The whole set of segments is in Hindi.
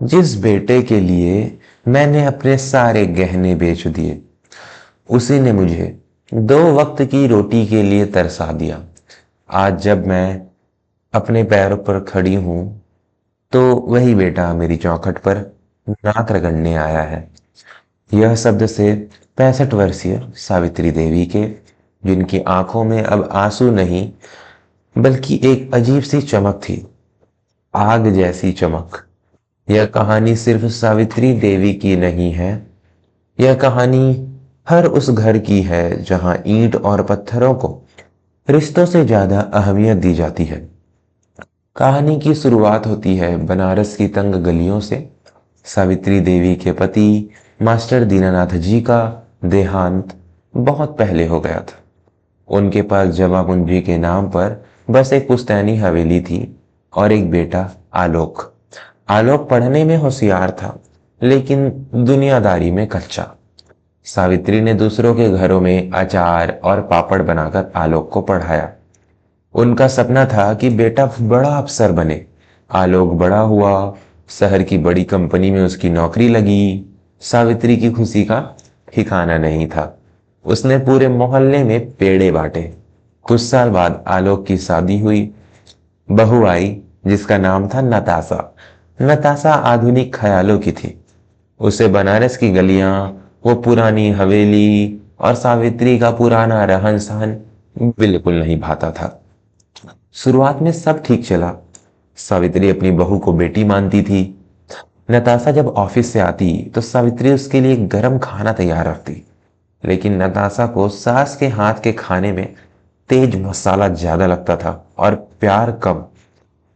जिस बेटे के लिए मैंने अपने सारे गहने बेच दिए, उसी ने मुझे 2 वक्त की रोटी के लिए तरसा दिया। आज जब मैं अपने पैरों पर खड़ी हूं, तो वही बेटा मेरी चौखट पर नाक रगड़ने आया है। यह शब्द से 65 वर्षीय सावित्री देवी के, जिनकी आंखों में अब आंसू नहीं बल्कि एक अजीब सी चमक थी, आग जैसी चमक। यह कहानी सिर्फ सावित्री देवी की नहीं है, यह कहानी हर उस घर की है जहां ईंट और पत्थरों को रिश्तों से ज्यादा अहमियत दी जाती है। कहानी की शुरुआत होती है बनारस की तंग गलियों से। सावित्री देवी के पति मास्टर दीनानाथ जी का देहांत बहुत पहले हो गया था। उनके पास जमा पूंजी के नाम पर बस एक पुश्तैनी हवेली थी और एक बेटा आलोक। आलोक पढ़ने में होशियार था, लेकिन दुनियादारी में कच्चा। सावित्री ने दूसरों के घरों में अचार और पापड़ बनाकर आलोक को पढ़ाया। उनका सपना था कि बेटा बड़ा अफसर बने। आलोक बड़ा हुआ, शहर की बड़ी कंपनी में उसकी नौकरी लगी। सावित्री की खुशी का ठिकाना नहीं था। उसने पूरे मोहल्ले में पेड़े बांटे। कुछ साल बाद आलोक की शादी हुई। बहू आई जिसका नाम था नताशा। नताशा आधुनिक ख्यालों की थी। उसे बनारस की गलियां, वो पुरानी हवेली और सावित्री का पुराना रहन सहन बिल्कुल नहीं भाता था। शुरुआत में सब ठीक चला। सावित्री अपनी बहू को बेटी मानती थी। नताशा जब ऑफिस से आती तो सावित्री उसके लिए गरम खाना तैयार रखती, लेकिन नताशा को सास के हाथ के खाने में तेज मसाला ज्यादा लगता था और प्यार कम।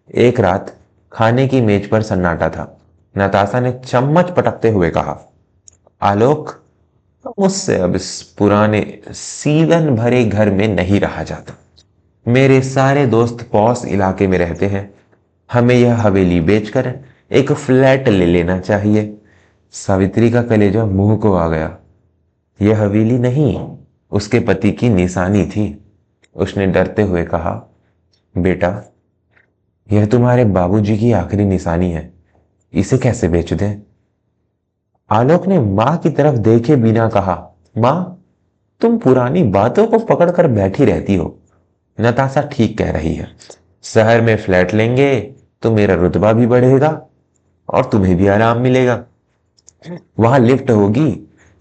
एक रात खाने की मेज पर सन्नाटा था। नताशा ने चम्मच पटकते हुए कहा, आलोक, मुझसे अब इस पुराने सीलन भरे घर में नहीं रहा जाता। मेरे सारे दोस्त पौस इलाके में रहते हैं। हमें यह हवेली बेचकर एक फ्लैट ले लेना चाहिए। सावित्री का कलेजा मुंह को आ गया। यह हवेली नहीं, उसके पति की निशानी थी। उसने डरते हुए कहा, बेटा, यह तुम्हारे बाबूजी की आखिरी निशानी है, इसे कैसे बेच दें? आलोक ने मां की तरफ देखे बिना कहा, मां, तुम पुरानी बातों को पकड़कर बैठी रहती हो। नताशा ठीक कह रही है। शहर में फ्लैट लेंगे तो मेरा रुतबा भी बढ़ेगा और तुम्हें भी आराम मिलेगा। वहां लिफ्ट होगी,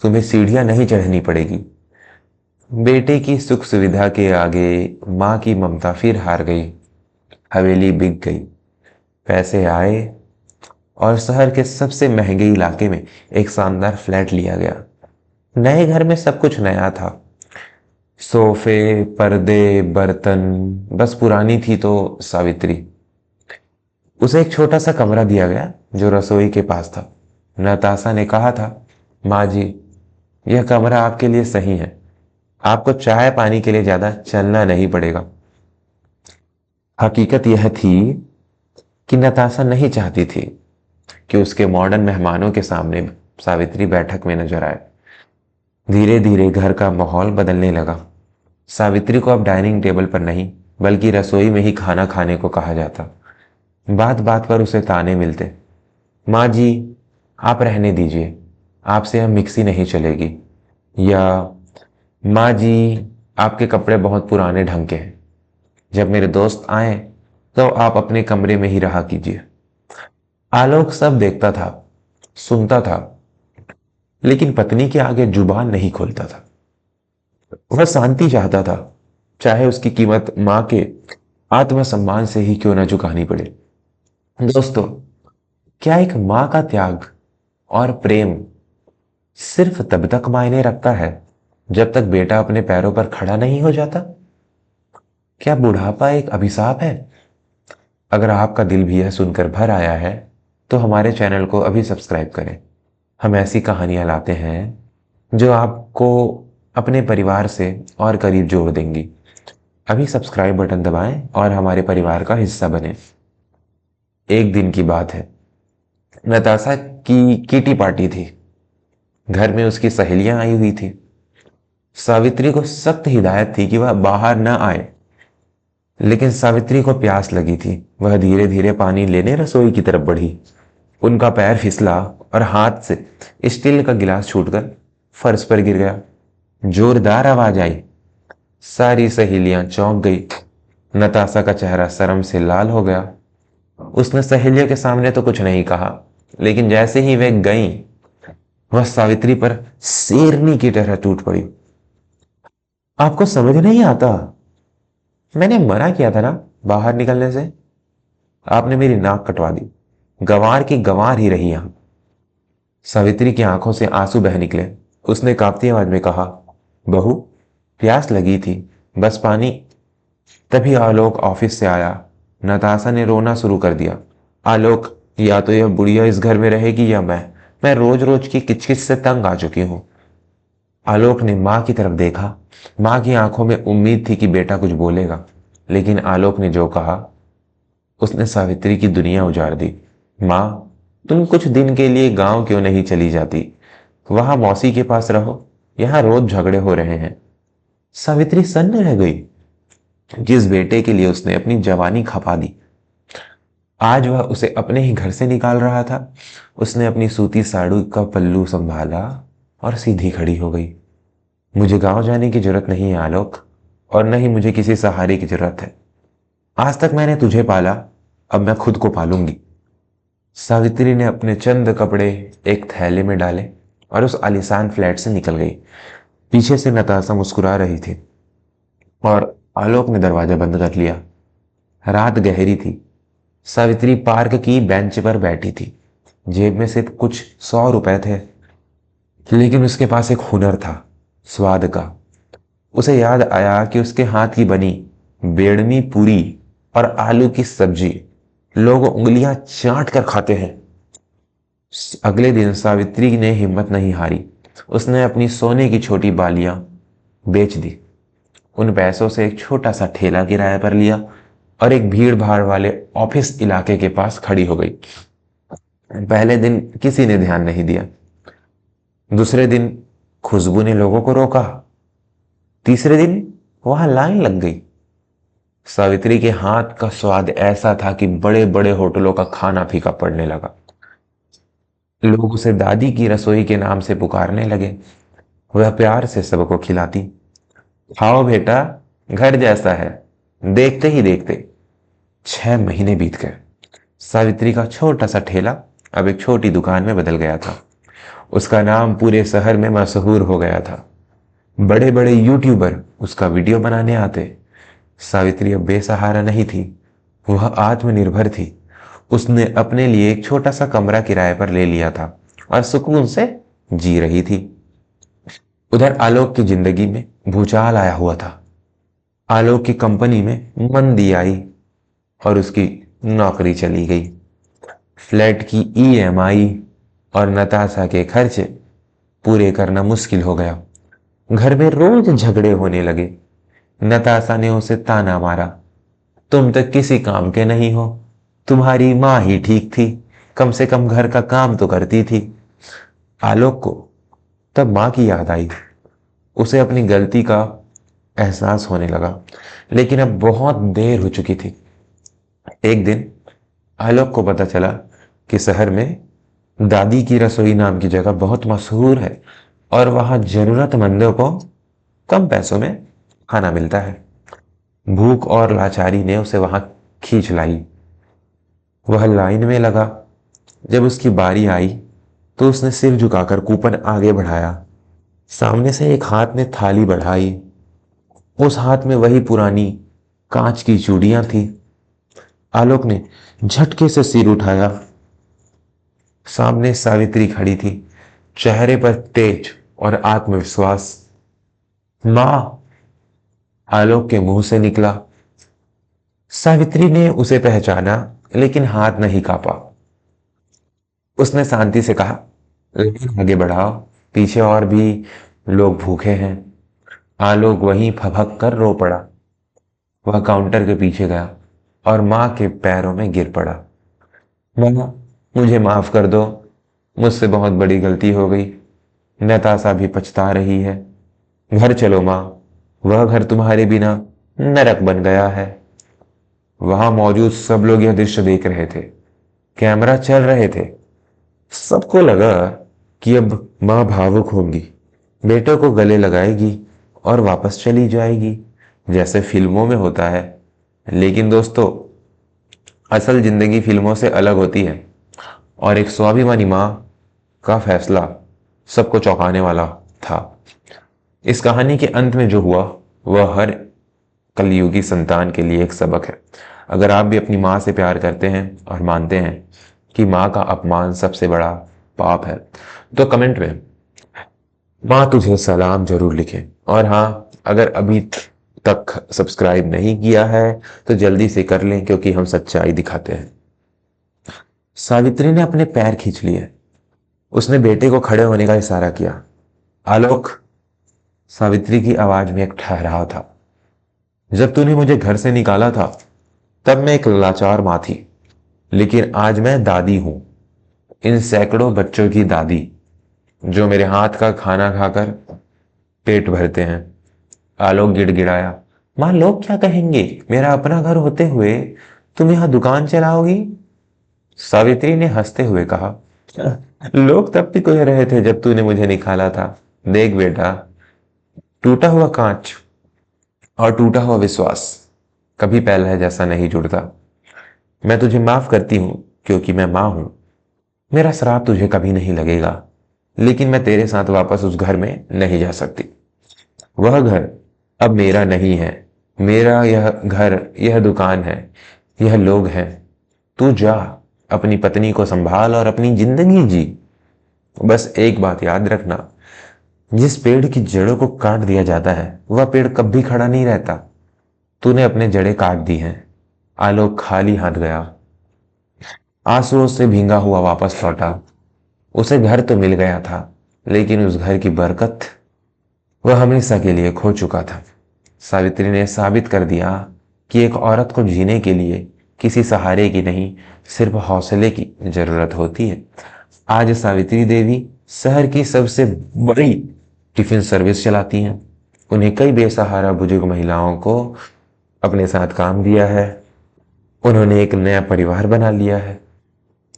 तुम्हें सीढ़ियां नहीं चढ़नी पड़ेगी। बेटे की सुख सुविधा के आगे मां की ममता फिर हार गई। हवेली बिक गई। पैसे आए और शहर के सबसे महंगे इलाके में एक शानदार फ्लैट लिया गया। नए घर में सब कुछ नया था। सोफे, पर्दे, बर्तन। बस पुरानी थी तो सावित्री। उसे एक छोटा सा कमरा दिया गया जो रसोई के पास था। नताशा ने कहा था, माँ जी, यह कमरा आपके लिए सही है। आपको चाय पानी के लिए ज्यादा चलना नहीं पड़ेगा। हकीकत यह थी कि नताशा नहीं चाहती थी कि उसके मॉडर्न मेहमानों के सामने सावित्री बैठक में नजर आए। धीरे धीरे घर का माहौल बदलने लगा। सावित्री को अब डाइनिंग टेबल पर नहीं बल्कि रसोई में ही खाना खाने को कहा जाता। बात बात पर उसे ताने मिलते, माँ जी, आप रहने दीजिए, आपसे यह मिक्सी नहीं चलेगी। या माँ जी, आपके कपड़े बहुत पुराने ढंग के हैं। जब मेरे दोस्त आए तो आप अपने कमरे में ही रहा कीजिए। आलोक सब देखता था, सुनता था, लेकिन पत्नी के आगे जुबान नहीं खोलता था। वह शांति चाहता था, चाहे उसकी कीमत मां के आत्मसम्मान से ही क्यों न चुकानी पड़े। दोस्तों, क्या एक मां का त्याग और प्रेम सिर्फ तब तक मायने रखता है जब तक बेटा अपने पैरों पर खड़ा नहीं हो जाता? क्या बुढ़ापा एक अभिशाप है? अगर आपका दिल भी यह सुनकर भर आया है तो हमारे चैनल को अभी सब्सक्राइब करें। हम ऐसी कहानियां लाते हैं जो आपको अपने परिवार से और करीब जोड़ देंगी। अभी सब्सक्राइब बटन दबाएं और हमारे परिवार का हिस्सा बने। एक दिन की बात है। नताशा की किटी पार्टी थी। घर में उसकी सहेलियां आई हुई थी। सावित्री को सख्त हिदायत थी कि वह बाहर न आए, लेकिन सावित्री को प्यास लगी थी। वह धीरे धीरे पानी लेने रसोई की तरफ बढ़ी। उनका पैर फिसला और हाथ से स्टील का गिलास छूटकर फर्श पर गिर गया। जोरदार आवाज आई। सारी सहेलियां चौंक गई। नताशा का चेहरा शर्म से लाल हो गया। उसने सहेलियों के सामने तो कुछ नहीं कहा, लेकिन जैसे ही वे गईं, वह सावित्री पर शेरनी की तरह टूट पड़ी। आपको समझ नहीं आता? मैंने मना किया था ना बाहर निकलने से। आपने मेरी नाक कटवा दी। गंवार की गंवार ही रही यहां। सावित्री की आंखों से आंसू बह निकले। उसने कांपती आवाज में कहा, बहू, प्यास लगी थी, बस पानी। तभी आलोक ऑफिस से आया। नताशा ने रोना शुरू कर दिया। आलोक, या तो यह बुढ़िया इस घर में रहेगी या मैं रोज रोज की किचकिच से तंग आ चुकी हूं। आलोक ने मां की तरफ देखा। मां की आंखों में उम्मीद थी कि बेटा कुछ बोलेगा, लेकिन आलोक ने जो कहा उसने सावित्री की दुनिया उजाड़ दी। मां, तुम कुछ दिन के लिए गांव क्यों नहीं चली जाती? वहां मौसी के पास रहो, यहां रोज झगड़े हो रहे हैं। सावित्री सन्न रह गई। जिस बेटे के लिए उसने अपनी जवानी खपा दी, आज वह उसे अपने ही घर से निकाल रहा था। उसने अपनी सूती साड़ी का पल्लू संभाला और सीधी खड़ी हो गई। मुझे गांव जाने की जरूरत नहीं है आलोक, और न ही मुझे किसी सहारे की जरूरत है। आज तक मैंने तुझे पाला, अब मैं खुद को पालूंगी। सावित्री ने अपने चंद कपड़े एक थैले में डाले और उस आलीशान फ्लैट से निकल गई। पीछे से नताशा मुस्कुरा रही थी और आलोक ने दरवाजा बंद कर लिया। रात गहरी थी। सावित्री पार्क की बेंच पर बैठी थी। जेब में सिर्फ कुछ 100 रुपए थे, लेकिन उसके पास एक हुनर था, स्वाद का। उसे याद आया कि उसके हाथ की बनी बेड़मी पूरी और आलू की सब्जी लोग उंगलियां चाट कर खाते हैं। अगले दिन सावित्री ने हिम्मत नहीं हारी। उसने अपनी सोने की छोटी बालियां बेच दी। उन पैसों से एक छोटा सा ठेला किराए पर लिया और एक भीड़ भाड़ वाले ऑफिस इलाके के पास खड़ी हो गई। पहले दिन किसी ने ध्यान नहीं दिया। दूसरे दिन खुशबू ने लोगों को रोका। तीसरे दिन वहां लाइन लग गई। सावित्री के हाथ का स्वाद ऐसा था कि बड़े बड़े होटलों का खाना फीका पड़ने लगा। लोग उसे दादी की रसोई के नाम से पुकारने लगे। वह प्यार से सबको खिलाती। खाओ बेटा, घर जैसा है। देखते ही देखते 6 महीने बीत गए। सावित्री का छोटा सा ठेला अब एक छोटी दुकान में बदल गया था। उसका नाम पूरे शहर में मशहूर हो गया था। बड़े बड़े यूट्यूबर उसका वीडियो बनाने आते। सावित्री अब बेसहारा नहीं थी, वह आत्मनिर्भर थी। उसने अपने लिए एक छोटा सा कमरा किराए पर ले लिया था और सुकून से जी रही थी। उधर आलोक की जिंदगी में भूचाल आया हुआ था। आलोक की कंपनी में मंदी आई और उसकी नौकरी चली गई। फ्लैट की ईएमआई और नताशा के खर्चे पूरे करना मुश्किल हो गया। घर में रोज झगड़े होने लगे। नताशा ने उसे ताना मारा, तुम तक किसी काम के नहीं हो, तुम्हारी माँ ही ठीक थी, कम से कम घर का काम तो करती थी। आलोक को तब माँ की याद आई। उसे अपनी गलती का एहसास होने लगा, लेकिन अब बहुत देर हो चुकी थी। एक दिन आलोक को पता चला कि शहर में दादी की रसोई नाम की जगह बहुत मशहूर है और वहां जरूरतमंदों को कम पैसों में खाना मिलता है। भूख और लाचारी ने उसे वहां खींच लाई। वह लाइन में लगा। जब उसकी बारी आई तो उसने सिर झुकाकर कूपन आगे बढ़ाया। सामने से एक हाथ ने थाली बढ़ाई। उस हाथ में वही पुरानी कांच की चूड़ियां थी। आलोक ने झटके से सिर उठाया। सामने सावित्री खड़ी थी, चेहरे पर तेज और आत्मविश्वास। मां, आलोक के मुंह से निकला। सावित्री ने उसे पहचाना, लेकिन हाथ नहीं कांपा। उसने शांति से कहा, लाइन आगे बढ़ाओ, पीछे और भी लोग भूखे हैं। आलोक वहीं फभक कर रो पड़ा। वह काउंटर के पीछे गया और मां के पैरों में गिर पड़ा। मां, मुझे माफ कर दो, मुझसे बहुत बड़ी गलती हो गई। नताशा भी पछता रही है। घर चलो मां, वह घर तुम्हारे बिना नरक बन गया है। वहां मौजूद सब लोग यह दृश्य देख रहे थे। कैमरा चल रहे थे। सबको लगा कि अब माँ भावुक होंगी, बेटे को गले लगाएगी और वापस चली जाएगी, जैसे फिल्मों में होता है। लेकिन दोस्तों, असल जिंदगी फिल्मों से अलग होती है और एक स्वाभिमानी माँ का फैसला सबको चौंकाने वाला था। इस कहानी के अंत में जो हुआ वह हर कलयुगी संतान के लिए एक सबक है। अगर आप भी अपनी माँ से प्यार करते हैं और मानते हैं कि माँ का अपमान सबसे बड़ा पाप है, तो कमेंट में माँ तुझे सलाम जरूर लिखें। और हाँ, अगर अभी तक सब्सक्राइब नहीं किया है तो जल्दी से कर लें, क्योंकि हम सच्चाई दिखाते हैं। सावित्री ने अपने पैर खींच लिए। उसने बेटे को खड़े होने का इशारा किया। आलोक, सावित्री की आवाज में एक ठहराव था। जब तूने मुझे घर से निकाला था तब मैं एक लाचार माँ थी, लेकिन आज मैं दादी हूं, इन सैकड़ों बच्चों की दादी, जो मेरे हाथ का खाना खाकर पेट भरते हैं। आलोक गिड़गिड़ाया, माँ लोग क्या कहेंगे, मेरा अपना घर होते हुए तुम यहां दुकान चलाओगी? सावित्री ने हंसते हुए कहा, लोग तब भी कह रहे थे जब तूने मुझे निकाला था। देख बेटा, टूटा हुआ कांच और टूटा हुआ विश्वास कभी पहले जैसा नहीं जुड़ता। मैं तुझे माफ करती हूं क्योंकि मैं मां हूं। मेरा श्राप तुझे कभी नहीं लगेगा, लेकिन मैं तेरे साथ वापस उस घर में नहीं जा सकती। वह घर अब मेरा नहीं है। मेरा यह घर, यह दुकान है, यह लोग हैं। तू जा, अपनी पत्नी को संभाल और अपनी जिंदगी जी। बस एक बात याद रखना, जिस पेड़ की जड़ों को काट दिया जाता है वह पेड़ कभी खड़ा नहीं रहता। तूने अपने जड़ें काट दी हैं। आलोक खाली हाथ गया, आंसुओं से भींगा हुआ वापस लौटा। उसे घर तो मिल गया था, लेकिन उस घर की बरकत वह हमेशा के लिए खो चुका था। सावित्री ने साबित कर दिया कि एक औरत को जीने के लिए किसी सहारे की नहीं, सिर्फ हौसले की जरूरत होती है। आज सावित्री देवी शहर की सबसे बड़ी टिफिन सर्विस चलाती हैं। उन्हें कई बेसहारा बुजुर्ग महिलाओं को अपने साथ काम दिया है। उन्होंने एक नया परिवार बना लिया है,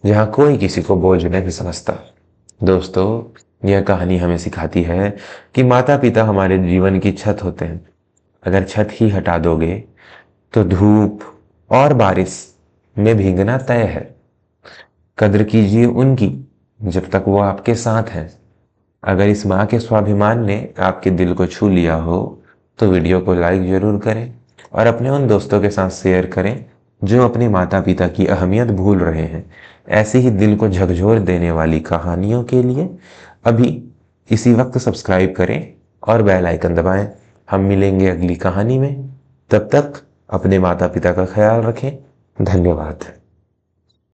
जहां कोई किसी को बोझ नहीं समझता। दोस्तों, यह कहानी हमें सिखाती है कि माता पिता हमारे जीवन की छत होते हैं। अगर छत ही हटा दोगे तो धूप और बारिश में भीगना तय है। कद्र कीजिए उनकी जब तक वो आपके साथ हैं। अगर इस माँ के स्वाभिमान ने आपके दिल को छू लिया हो तो वीडियो को लाइक जरूर करें और अपने उन दोस्तों के साथ शेयर करें जो अपने माता पिता की अहमियत भूल रहे हैं। ऐसी ही दिल को झकझोर देने वाली कहानियों के लिए अभी इसी वक्त सब्सक्राइब करें और बेल आइकन दबाएं। हम मिलेंगे अगली कहानी में। तब तक अपने माता पिता का ख्याल रखें। धन्यवाद।